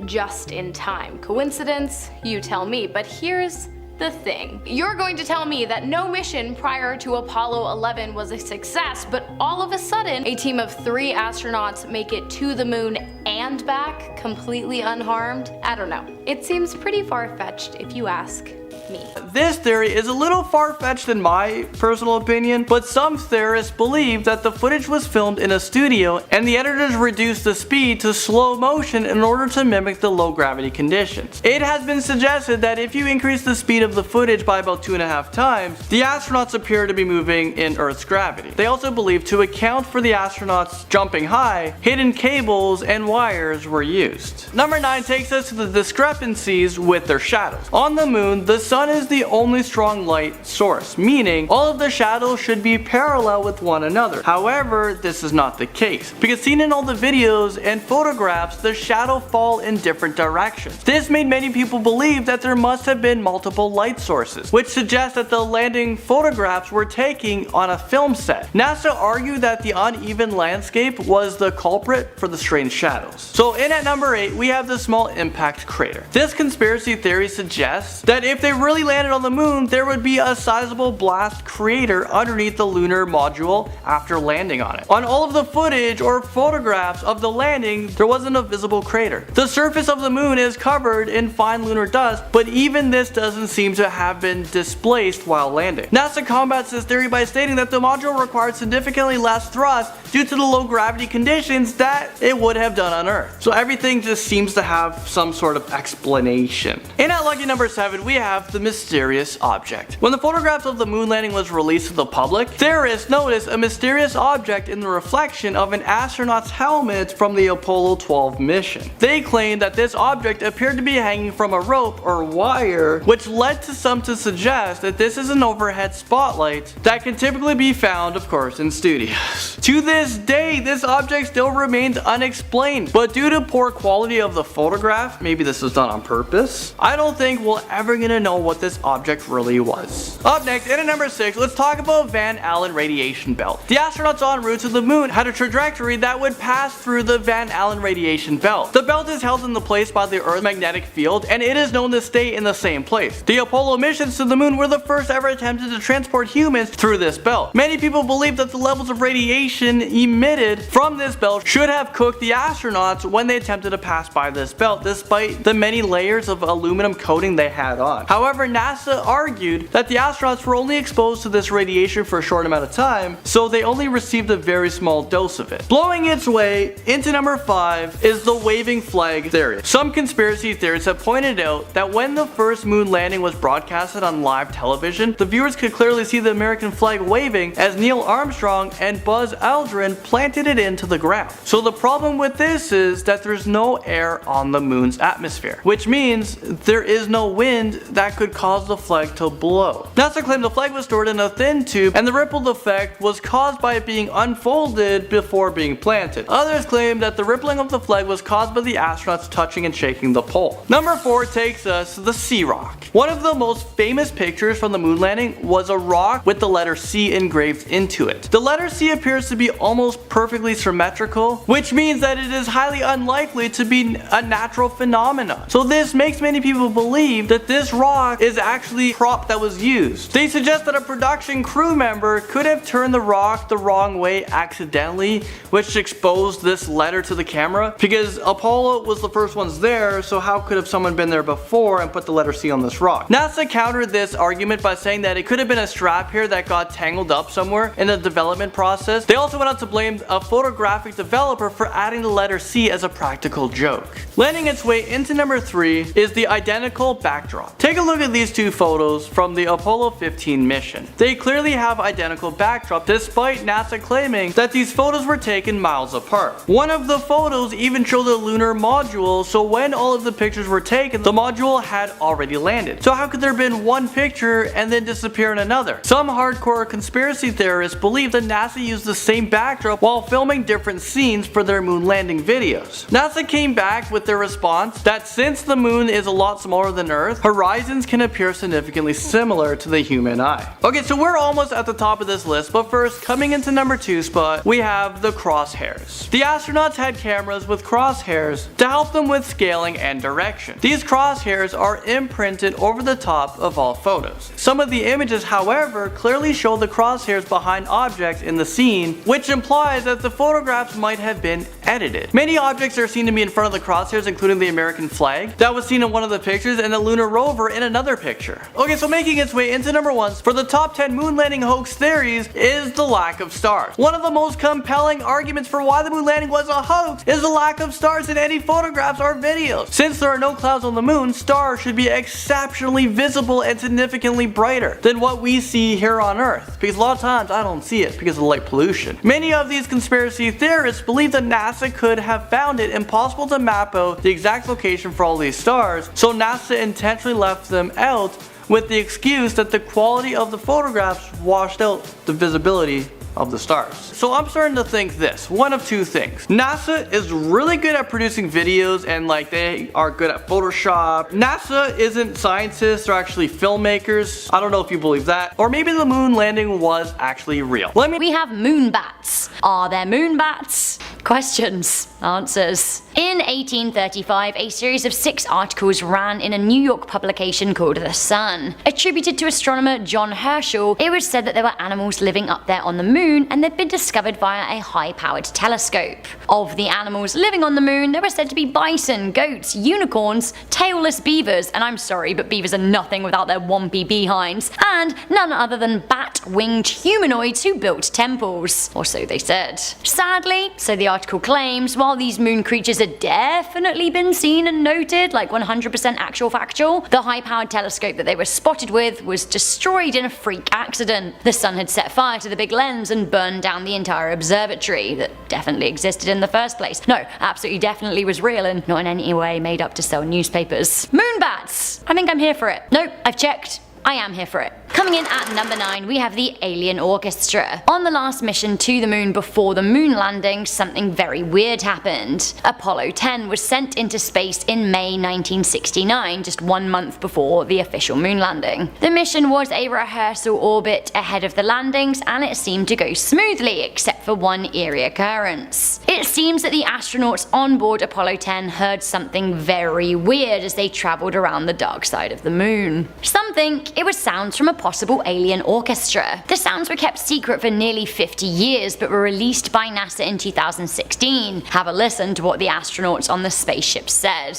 just in time. Coincidence? You tell me, but here's the thing. You're going to tell me that no mission prior to Apollo 11 was a success, but all of a sudden, a team of 3 astronauts make it to the moon and back completely unharmed? I don't know. It seems pretty far-fetched if you ask me. This theory is a little far-fetched in my personal opinion, but some theorists believe that the footage was filmed in a studio and the editors reduced the speed to slow motion in order to mimic the low gravity conditions. It has been suggested that if you increase the speed of the footage by about 2.5 times, the astronauts appear to be moving in Earth's gravity. They also believe to account for the astronauts jumping high, hidden cables and wires were used. Number 9 takes us to the discrepancies with their shadows. On the moon, the sun is the only strong light source, meaning all of the shadows should be parallel with one another. However, this is not the case, because seen in all the videos and photographs, the shadows fall in different directions. This made many people believe that there must have been multiple light sources, which suggests that the landing photographs were taken on a film set. NASA argued that the uneven landscape was the culprit for the strange shadows. So in at number 8, we have the small impact crater. This conspiracy theory suggests that if they really really landed on the moon, there would be a sizable blast crater underneath the lunar module after landing on it. On all of the footage or photographs of the landing, there wasn't a visible crater. The surface of the moon is covered in fine lunar dust, but even this doesn't seem to have been displaced while landing. NASA combats this theory by stating that the module required significantly less thrust due to the low gravity conditions that it would have done on Earth. So everything just seems to have some sort of explanation. And at lucky number 7, we have the mysterious object. When the photographs of the moon landing was released to the public, theorists noticed a mysterious object in the reflection of an astronaut's helmet from the Apollo 12 mission. They claimed that this object appeared to be hanging from a rope or wire, which led to some to suggest that this is an overhead spotlight that can typically be found, of course, in studios. To this day, this object still remains unexplained, but due to poor quality of the photograph, maybe this was done on purpose, I don't think we'll ever gonna know what this object really was. Up next, in at number 6, let's talk about Van Allen radiation belt. The astronauts en route to the moon had a trajectory that would pass through the Van Allen radiation belt. The belt is held into place by the Earth's magnetic field, and it is known to stay in the same place. The Apollo missions to the moon were the first ever attempted to transport humans through this belt. Many people believe that the levels of radiation emitted from this belt should have cooked the astronauts when they attempted to pass by this belt, despite the many layers of aluminum coating they had on. However, NASA argued that the astronauts were only exposed to this radiation for a short amount of time, so they only received a very small dose of it. Blowing its way into number 5 is the waving flag theory. Some conspiracy theorists have pointed out that when the first moon landing was broadcasted on live television, the viewers could clearly see the American flag waving as Neil Armstrong and Buzz Aldrin planted it into the ground. So the problem with this is that there's no air on the moon's atmosphere, which means there is no wind that could cause the flag to blow. NASA claimed the flag was stored in a thin tube and the ripple effect was caused by it being unfolded before being planted. Others claim that the rippling of the flag was caused by the astronauts touching and shaking the pole. Number 4 takes us to the Sea Rock. One of the most famous pictures from the moon landing was a rock with the letter C engraved into it. The letter C appears to be almost perfectly symmetrical, which means that it is highly unlikely to be a natural phenomenon. So this makes many people believe that this rock is actually a prop that was used. They suggest that a production crew member could have turned the rock the wrong way accidentally, which exposed this letter to the camera, because Apollo was the first ones there, so how could have someone been there before and put the letter C on this rock? NASA countered this argument by saying that it could have been a strap here that got tangled up somewhere in the development process. They also went on to blame a photographic developer for adding the letter C as a practical joke. Landing its way into number 3 is the identical backdrop. Take a look at these two photos from the Apollo 15 mission. They clearly have identical backdrop despite NASA claiming that these photos were taken miles apart. One of the photos even showed the lunar module, so when all of the pictures were taken, the module had already landed. So how could there have been one picture and then disappear in another? Some hardcore conspiracy theorists believe that NASA used the same backdrop while filming different scenes for their moon landing videos. NASA came back with their response that since the moon is a lot smaller than Earth, horizons can appear significantly similar to the human eye. Okay, so we're almost at the top of this list, but first, coming into number 2 spot, we have the crosshairs. The astronauts had cameras with crosshairs to help them with scaling and direction. These crosshairs are imprinted over the top of all photos. Some of the images, however, clearly show the crosshairs behind objects in the scene, which implies that the photographs might have been edited. Many objects are seen to be in front of the crosshairs, including the American flag that was seen in one of the pictures and the lunar rover in another picture. Okay, so making its way into number 1 for the top 10 moon landing hoax theories is the lack of stars. One of the most compelling arguments for why the moon landing was a hoax is the lack of stars in any photographs or videos. Since there are no clouds on the moon, stars should be exceptionally visible and significantly brighter than what we see here on Earth, because a lot of times I don't see it because of light pollution. Many of these conspiracy theorists believe that NASA could have found it impossible to map out the exact location for all these stars, so NASA intentionally left them out with the excuse that the quality of the photographs washed out the visibility of the stars. So I'm starting to think this, one of two things. NASA is really good at producing videos and like they are good at Photoshop. NASA isn't scientists, they're actually filmmakers. I don't know if you believe that. Or maybe the moon landing was actually real. We have Moonbats. Are there Moonbats? Questions, answers. In 1835, a series of 6 articles ran in a New York publication called The Sun. Attributed to astronomer John Herschel, it was said that there were animals living up there on the moon and they'd been discovered via a high-powered telescope. Of the animals living on the moon, there were said to be bison, goats, unicorns, tailless beavers, and I'm sorry, but beavers are nothing without their wompy behinds, and none other than bat-winged humanoids who built temples. Or so they said. Sadly, so the article claims, while these moon creatures had definitely been seen and noted, like 100% actual factual, the high-powered telescope that they were spotted with was destroyed in a freak accident. The sun had set fire to the big lens and burned down the entire observatory that definitely existed in the first place. No, absolutely definitely was real and not in any way made up to sell newspapers. Moonbats! I think I'm here for it. Nope, I've checked. I am here for it. Coming in at number 9, we have the Alien Orchestra. On the last mission to the moon before the moon landing, something very weird happened. Apollo 10 was sent into space in May 1969, just 1 month before the official moon landing. The mission was a rehearsal orbit ahead of the landings, and it seemed to go smoothly, except for one eerie occurrence. It seems that the astronauts on board Apollo 10 heard something very weird as they travelled around the dark side of the moon. Some think it was sounds from a possible alien orchestra. The sounds were kept secret for nearly 50 years but were released by NASA in 2016. Have a listen to what the astronauts on the spaceship said.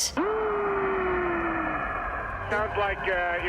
Sounds like,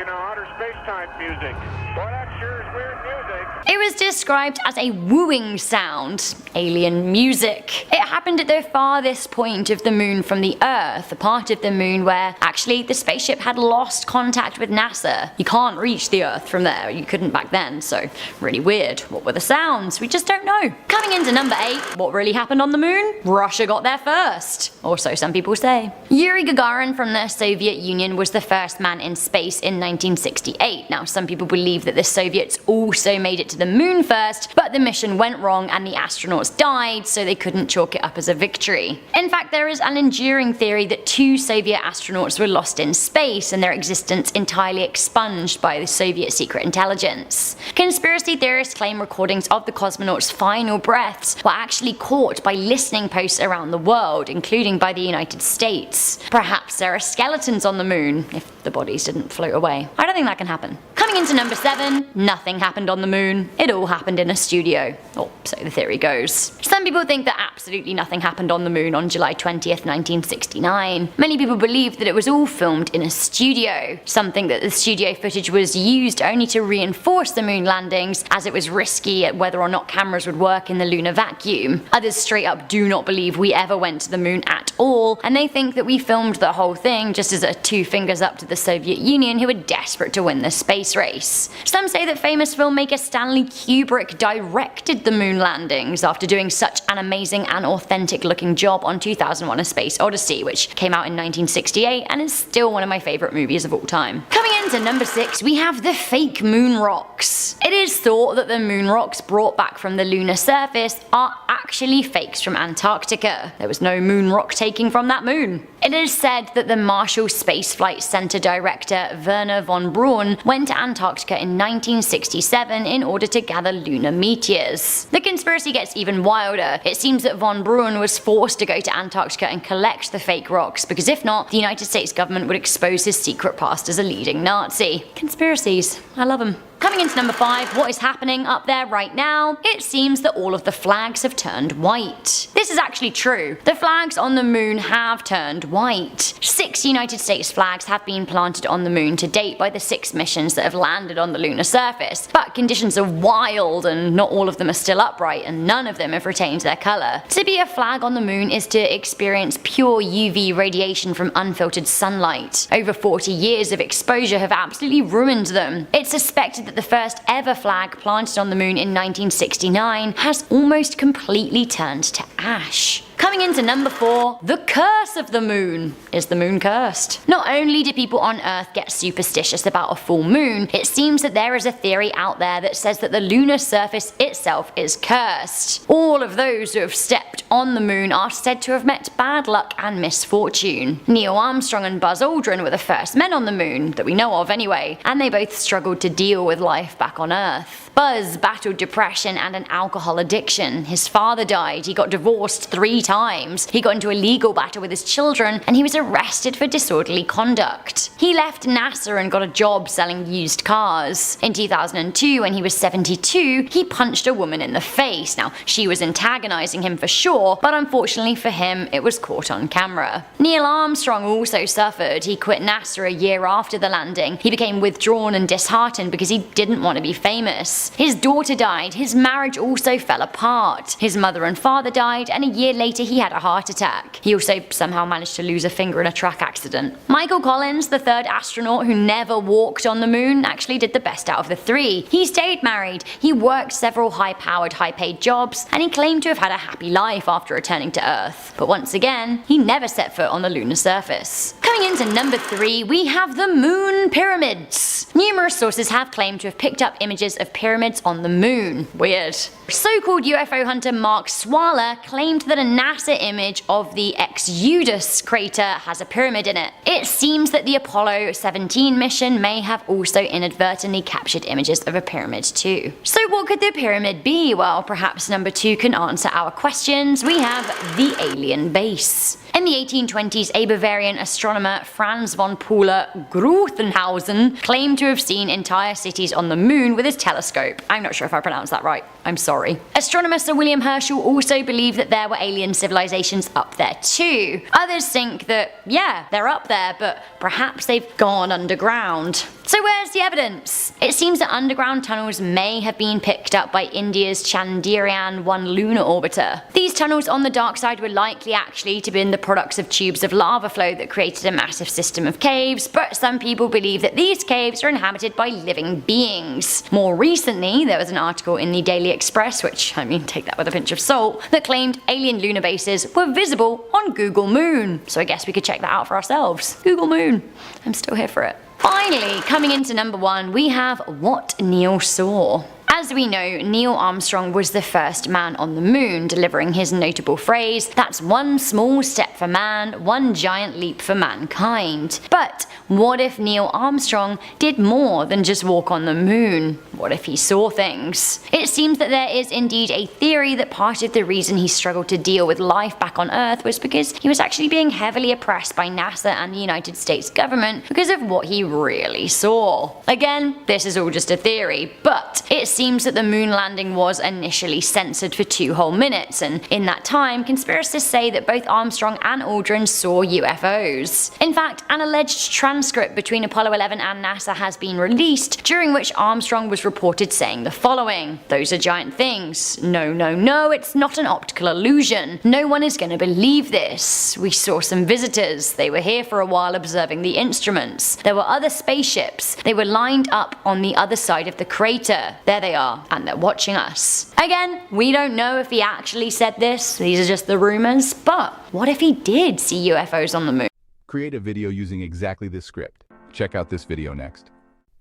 outer space-time music. Boy, that sure is weird music. It was described as a wooing sound, alien music. It happened at the farthest point of the moon from the Earth, a part of the moon where actually the spaceship had lost contact with NASA. You can't reach the Earth from there, you couldn't back then, so really weird. What were the sounds? We just don't know. Coming into number 8, what really happened on the moon? Russia got there first, or so some people say. Yuri Gagarin from the Soviet Union was the first man in space in 1968. Now some people believe that the Soviets also made it to the moon first, but the mission went wrong and the astronauts died, so they couldn't chalk it up as a victory. In fact, there is an enduring theory that 2 Soviet astronauts were lost in space and their existence entirely expunged by the Soviet secret intelligence. Conspiracy theorists claim recordings of the cosmonauts' final breaths were actually caught by listening posts around the world, including by the United States. Perhaps there are skeletons on the moon, if the bodies didn't float away. I don't think that can happen. Coming into number 7, nothing happened on the moon. It all happened in a studio. Or so the theory goes. Some people think that absolutely nothing happened on the moon on July 20th, 1969. Many people believe that it was all filmed in a studio. Some think that the studio footage was used only to reinforce the moon landings, as it was risky at whether or not cameras would work in the lunar vacuum. Others straight up do not believe we ever went to the moon at all, and they think that we filmed the whole thing just as a 2 fingers up to the Soviet Union, who were desperate to win the space race. Some say that famous filmmaker Stanley Kubrick directed the moon landings after doing such an amazing and authentic looking job on 2001: A Space Odyssey, which came out in 1968 and is still one of my favourite movies of all time. Coming into number 6, we have the fake moon rocks. It is thought that the moon rocks brought back from the lunar surface are actually fakes from Antarctica. There was no moon rock taking from that moon. It is said that the Marshall Space Flight Center director Werner von Braun went to Antarctica in 1967 in order to gather lunar meteors. The conspiracy gets even wilder. It seems that von Braun was forced to go to Antarctica and collect the fake rocks, because if not, the United States government would expose his secret past as a leading Nazi. Conspiracies. I love them. Coming into number 5, what is happening up there right now? It seems that all of the flags have turned white. This is actually true. The flags on the moon have turned white. 6 United States flags have been planted on the moon to date by the 6 missions that have landed on the lunar surface, but conditions are wild and not all of them are still upright, and none of them have retained their colour. To be a flag on the moon is to experience pure UV radiation from unfiltered sunlight. Over 40 years of exposure have absolutely ruined them. It's suspected that the first ever flag planted on the moon in 1969 has almost completely turned to ash. Coming into number 4, the curse of the moon. Is the moon cursed? Not only do people on Earth get superstitious about a full moon, it seems that there is a theory out there that says that the lunar surface itself is cursed. All of those who have stepped on the moon are said to have met bad luck and misfortune. Neil Armstrong and Buzz Aldrin were the first men on the moon, that we know of anyway, and they both struggled to deal with life back on Earth. Buzz battled depression and an alcohol addiction. His father died, he got divorced 3 times, he got into a legal battle with his children, and he was arrested for disorderly conduct. He left NASA and got a job selling used cars. In 2002, when he was 72, he punched a woman in the face. Now, she was antagonizing him for sure, but unfortunately for him, it was caught on camera. Neil Armstrong also suffered. He quit NASA a year after the landing. He became withdrawn and disheartened because he didn't want to be famous. His daughter died, his marriage also fell apart. His mother and father died, and a year later he had a heart attack. He also somehow managed to lose a finger in a track accident. Michael Collins, the third astronaut who never walked on the moon, actually did the best out of the 3. He stayed married, he worked several high-powered, high-paid jobs, and he claimed to have had a happy life after returning to Earth. But once again, he never set foot on the lunar surface. Coming into number 3, we have the moon pyramids. Numerous sources have claimed to have picked up images of pyramids on the moon. Weird. So-called UFO hunter Mark Swaller claimed that a NASA image of the Exodus crater has a pyramid in it. It seems that the Apollo 17 mission may have also inadvertently captured images of a pyramid too. So what could the pyramid be? Well, perhaps number 2 can answer our questions. We have the alien base. In the 1820s, a Bavarian astronomer Franz von Pula-Grothenhausen claimed to have seen entire cities on the moon with his telescope. I'm not sure if I pronounced that right. I'm sorry. Astronomer Sir William Herschel also believed that there were alien civilizations up there too. Others think that, yeah, they're up there, but perhaps they've gone underground. So where's the evidence? It seems that underground tunnels may have been picked up by India's Chandrayaan-1 lunar orbiter. These tunnels on the dark side were likely actually to have been the products of tubes of lava flow that created a massive system of caves, but some people believe that these caves are inhabited by living beings. More recently, there was an article in the Daily Express, which, I mean, take that with a pinch of salt, that claimed alien lunar bases were visible on Google Moon. So I guess we could check that out for ourselves. Google Moon. I'm still here for it. Finally, coming into number 1, we have what Neil saw. As we know, Neil Armstrong was the first man on the moon, delivering his notable phrase, "That's one small step for man, one giant leap for mankind." But what if Neil Armstrong did more than just walk on the moon? What if he saw things? It seems that there is indeed a theory that part of the reason he struggled to deal with life back on Earth was because he was actually being heavily oppressed by NASA and the United States government because of what he really saw. Again, this is all just a theory, but it seems that the moon landing was initially censored for 2 whole minutes, and in that time, conspiracists say that both Armstrong and Aldrin saw UFOs. In fact, an alleged transcript between Apollo 11 and NASA has been released, during which Armstrong was reported saying the following: "Those are giant things. No, no, no, it's not an optical illusion. No one is going to believe this. We saw some visitors. They were here for a while observing the instruments. There were other spaceships. They were lined up on the other side of the crater. There they are, and they're watching us." Again, we don't know if he actually said this, these are just the rumors, but what if he did see UFOs on the moon? Create a video using exactly this script. Check out this video next.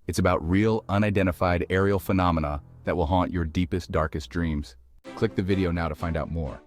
It's about real, unidentified aerial phenomena that will haunt your deepest, darkest dreams. Click the video now to find out more.